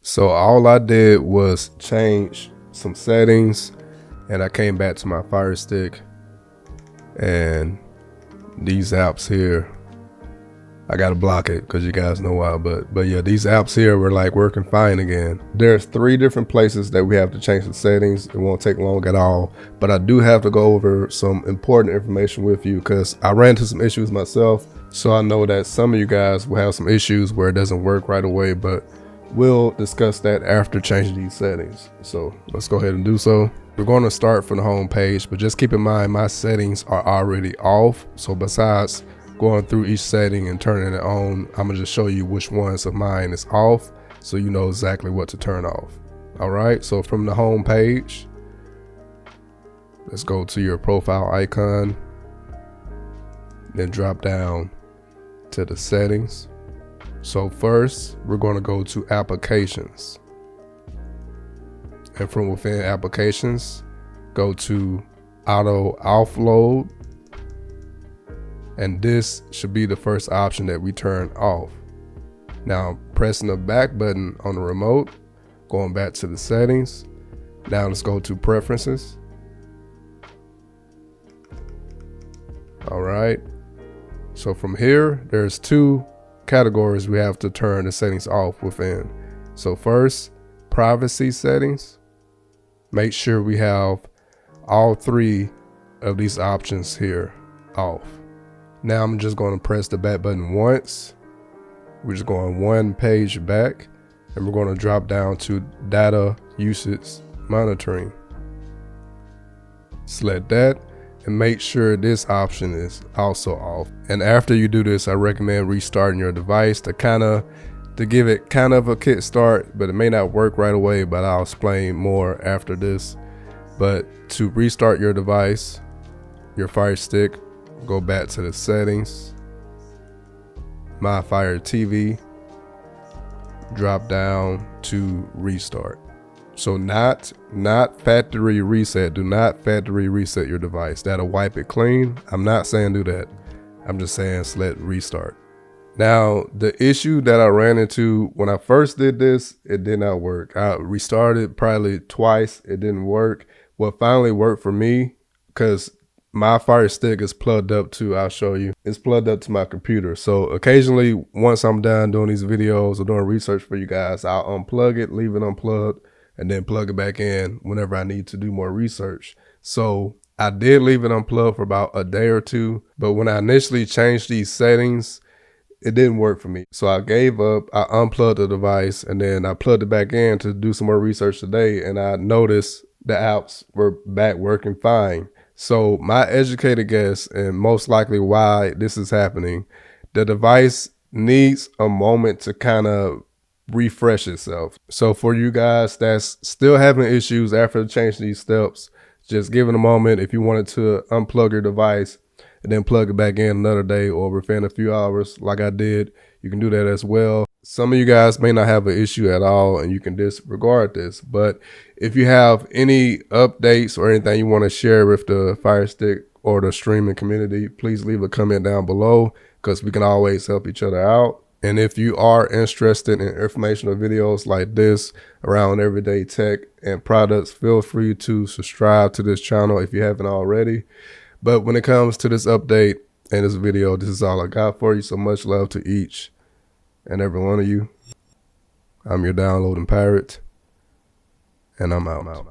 So all I did was change some settings, and I came back to my Fire Stick, and these apps here, I gotta block it because you guys know why, but yeah, these apps here were like working fine again. There's 3 different places that we have to change the settings. It won't take long at all, but I do have to go over some important information with you because I ran into some issues myself. So I know that some of you guys will have some issues where it doesn't work right away, but we'll discuss that after changing these settings. So let's go ahead and do so. We're going to start from the home page, but just keep in mind my settings are already off. So besides going through each setting and turning it on, I'm gonna just show you which ones of mine is off so you know exactly what to turn off. All right, so from the home page, let's go to your profile icon, then drop down to the settings. So first, we're going to go to applications, and from within applications, go to auto offload, and this should be the first option that we turn off. Now pressing the back button on the remote, going back to the settings. Now let's go to preferences. All right, so from here, there's 2 categories we have to turn the settings off within. So first, privacy settings. Make sure we have all 3 of these options here off. Now I'm just going to press the back button once. We're just going 1 page back, and we're going to drop down to data usage monitoring. Select that and make sure this option is also off. And after you do this, I recommend restarting your device to give it kind of a kickstart, but it may not work right away, but I'll explain more after this. But to restart your device, your Fire Stick, go back to the settings, My Fire TV, drop down to restart. So not factory reset. Do not factory reset your device. That'll wipe it clean. I'm not saying do that. I'm just saying select restart. Now, the issue that I ran into when I first did this, it did not work. I restarted probably twice. It didn't work. What finally worked for me, because my Fire Stick is plugged up to, I'll show you, it's plugged up to my computer. So occasionally, once I'm done doing these videos or doing research for you guys, I'll unplug it, leave it unplugged, and then plug it back in whenever I need to do more research. So I did leave it unplugged for about a day or 2, but when I initially changed these settings, it didn't work for me. So I gave up, I unplugged the device, and then I plugged it back in to do some more research today, and I noticed the apps were back working fine. So my educated guess, and most likely why this is happening, the device needs a moment to kind of refresh itself. So for you guys that's still having issues after changing these steps, just give it a moment. If you wanted to unplug your device and then plug it back in another day or within a few hours like I did, you can do that as well. Some of you guys may not have an issue at all and you can disregard this, but if you have any updates or anything you want to share with the Fire Stick or the streaming community, please leave a comment down below because we can always help each other out. And if you are interested in informational videos like this around everyday tech and products, feel free to subscribe to this channel if you haven't already. But when it comes to this update and this video, this is all I got for you. So much love to each and every one of you. I'm your downloading pirate, and I'm out.